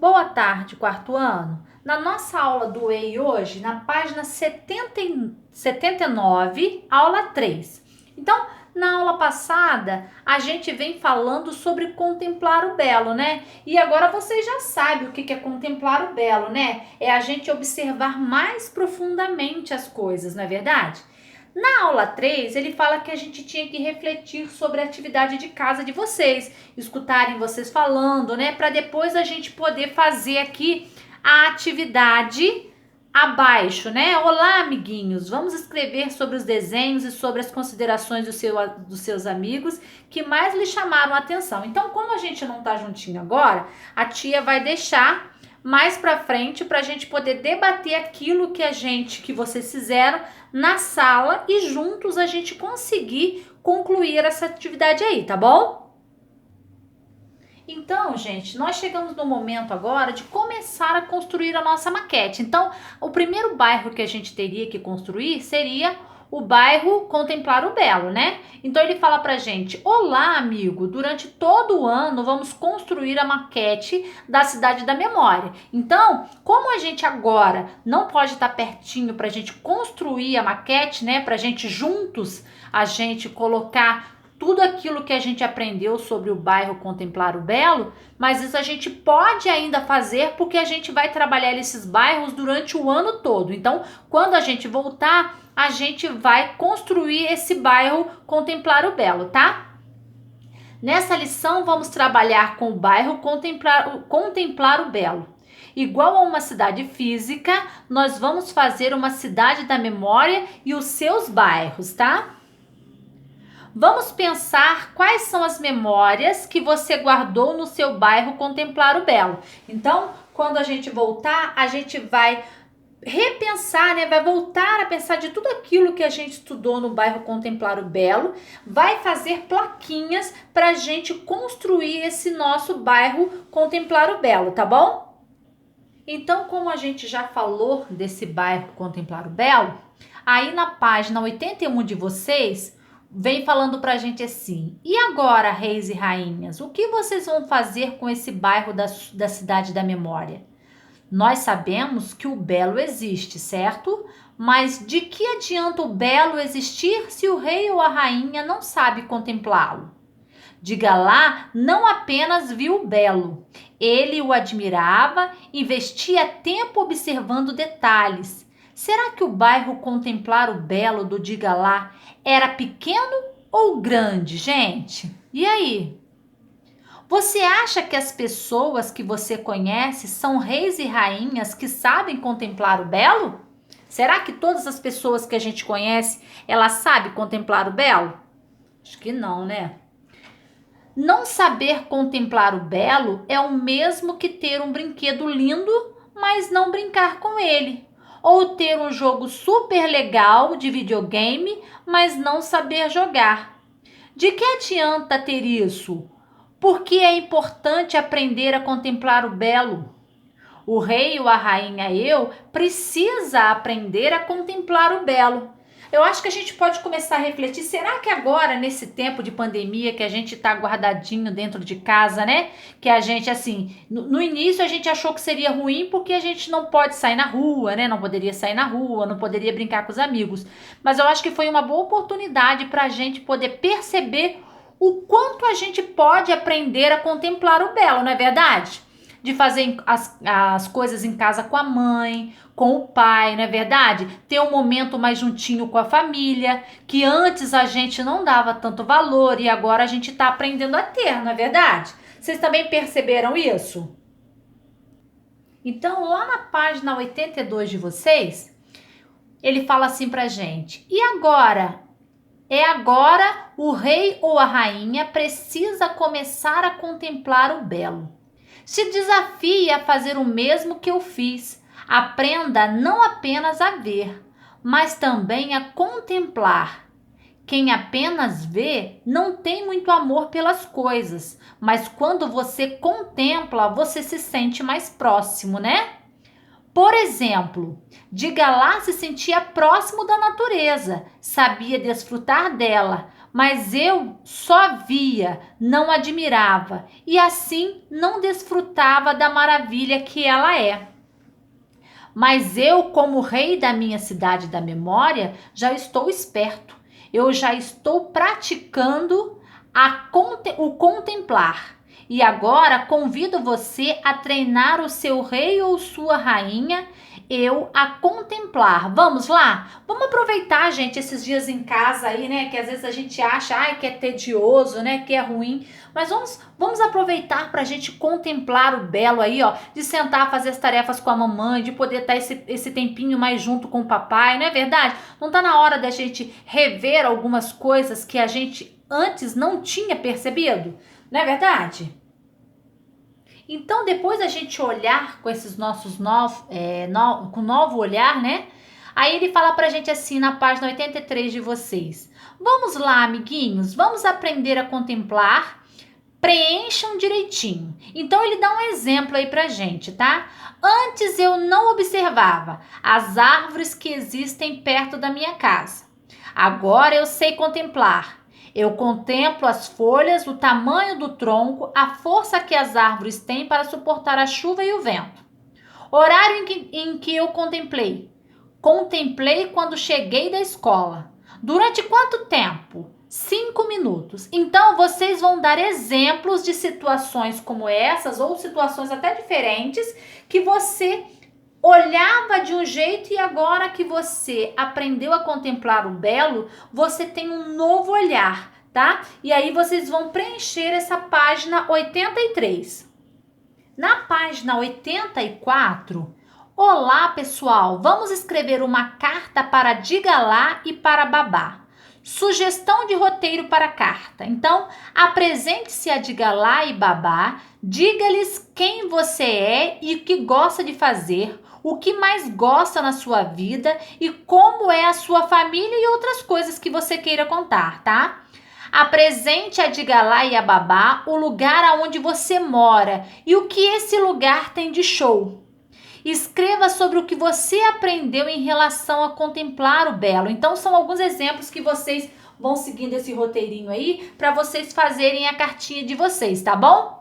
Boa tarde, quarto ano. Na nossa aula do EI hoje, na página 79, aula 3. Então, na aula passada, a gente vem falando sobre contemplar o belo, né? E agora vocês já sabem o que é contemplar o belo, né? É a gente observar mais profundamente as coisas, não é verdade? Na aula 3, ele fala que a gente tinha que refletir sobre a atividade de casa de vocês, escutarem vocês falando, né, para depois a gente poder fazer aqui a atividade abaixo, né? Olá, amiguinhos, vamos escrever sobre os desenhos e sobre as considerações dos seus amigos que mais lhe chamaram a atenção. Então, como a gente não tá juntinho agora, a tia vai deixar mais para frente para a gente poder debater aquilo que vocês fizeram na sala e juntos a gente conseguir concluir essa atividade aí, tá bom? Então, gente, nós chegamos no momento agora de começar a construir a nossa maquete. Então, o primeiro bairro que a gente teria que construir seria o bairro Contemplar o Belo, né? Então ele fala pra gente: olá, amigo, durante todo o ano vamos construir a maquete da Cidade da Memória. Então, como a gente agora não pode estar pertinho pra gente construir a maquete, né? Pra gente juntos, a gente colocar tudo aquilo que a gente aprendeu sobre o bairro Contemplar o Belo, mas isso a gente pode ainda fazer porque a gente vai trabalhar esses bairros durante o ano todo. Então, quando a gente voltar, a gente vai construir esse bairro Contemplar o Belo, tá? Nessa lição, vamos trabalhar com o bairro Contemplar o Belo. Igual a uma cidade física, nós vamos fazer uma cidade da memória e os seus bairros, tá? Vamos pensar quais são as memórias que você guardou no seu bairro Contemplar o Belo. Então, quando a gente voltar, a gente vai repensar, né? Vai voltar a pensar de tudo aquilo que a gente estudou no bairro Contemplar o Belo, vai fazer plaquinhas para a gente construir esse nosso bairro Contemplar o Belo, tá bom? Então, como a gente já falou desse bairro Contemplar o Belo, aí na página 81 de vocês vem falando pra gente assim: e agora, reis e rainhas, o que vocês vão fazer com esse bairro da Cidade da Memória? Nós sabemos que o belo existe, certo? Mas de que adianta o belo existir se o rei ou a rainha não sabe contemplá-lo? Diga lá, não apenas viu o belo, ele o admirava, investia tempo observando detalhes. Será que o bairro Contemplar o Belo do Diga lá era pequeno ou grande, gente? E aí? Você acha que as pessoas que você conhece são reis e rainhas que sabem contemplar o belo? Será que todas as pessoas que a gente conhece, elas sabem contemplar o belo? Acho que não, né? Não saber contemplar o belo é o mesmo que ter um brinquedo lindo, mas não brincar com ele. Ou ter um jogo super legal de videogame, mas não saber jogar. De que adianta ter isso? Por que é importante aprender a contemplar o belo? O rei ou a rainha eu precisa aprender a contemplar o belo. Eu acho que a gente pode começar a refletir, será que agora, nesse tempo de pandemia, que a gente tá guardadinho dentro de casa, né? Que a gente, assim, no início a gente achou que seria ruim porque a gente não pode sair na rua, né? Não poderia sair na rua, não poderia brincar com os amigos. Mas eu acho que foi uma boa oportunidade para a gente poder perceber o quanto a gente pode aprender a contemplar o belo, não é verdade? De fazer as coisas em casa com a mãe, com o pai, não é verdade? Ter um momento mais juntinho com a família, que antes a gente não dava tanto valor e agora a gente está aprendendo a ter, não é verdade? Vocês também perceberam isso? Então, lá na página 82 de vocês, ele fala assim pra gente: e agora? Agora o rei ou a rainha precisa começar a contemplar o belo. Se desafie a fazer o mesmo que eu fiz. Aprenda não apenas a ver, mas também a contemplar. Quem apenas vê não tem muito amor pelas coisas, mas quando você contempla, você se sente mais próximo, né? Por exemplo, Diga lá se sentia próximo da natureza, sabia desfrutar dela, mas eu só via, não admirava, e assim não desfrutava da maravilha que ela é. Mas eu, como rei da minha cidade da memória, já estou esperto. Eu já estou praticando o contemplar. E agora convido você a treinar o seu rei ou sua rainha, eu a contemplar. Vamos lá? Vamos aproveitar, gente, esses dias em casa aí, né? Que às vezes a gente acha, ai, que é tedioso, né? Que é ruim. Mas vamos aproveitar para a gente contemplar o belo aí, ó. De sentar, fazer as tarefas com a mamãe, de poder estar esse tempinho mais junto com o papai, não é verdade? Não tá na hora da gente rever algumas coisas que a gente antes não tinha percebido? Não é verdade? Então, depois da gente olhar com esses nossos com novo olhar, né? Aí ele fala pra gente assim na página 83 de vocês. Vamos lá, amiguinhos, vamos aprender a contemplar. Preencham direitinho. Então ele dá um exemplo aí pra gente, tá? Antes eu não observava as árvores que existem perto da minha casa. Agora eu sei contemplar. Eu contemplo as folhas, o tamanho do tronco, a força que as árvores têm para suportar a chuva e o vento. Horário em que eu contemplei. Contemplei quando cheguei da escola. Durante quanto tempo? 5 minutos. Então, vocês vão dar exemplos de situações como essas, ou situações até diferentes, que você olhava de um jeito e agora que você aprendeu a contemplar o belo, você tem um novo olhar, tá? E aí vocês vão preencher essa página 83. Na página 84, olá pessoal, vamos escrever uma carta para Diga Lá e para Babá. Sugestão de roteiro para a carta. Então, apresente-se a Diga Lá e Babá, diga-lhes quem você é e o que gosta de fazer, o que mais gosta na sua vida e como é a sua família e outras coisas que você queira contar, tá? Apresente a Diga Lá e a Babá o lugar aonde você mora e o que esse lugar tem de show. Escreva sobre o que você aprendeu em relação a contemplar o belo. Então, são alguns exemplos que vocês vão seguindo esse roteirinho aí para vocês fazerem a cartinha de vocês, tá bom?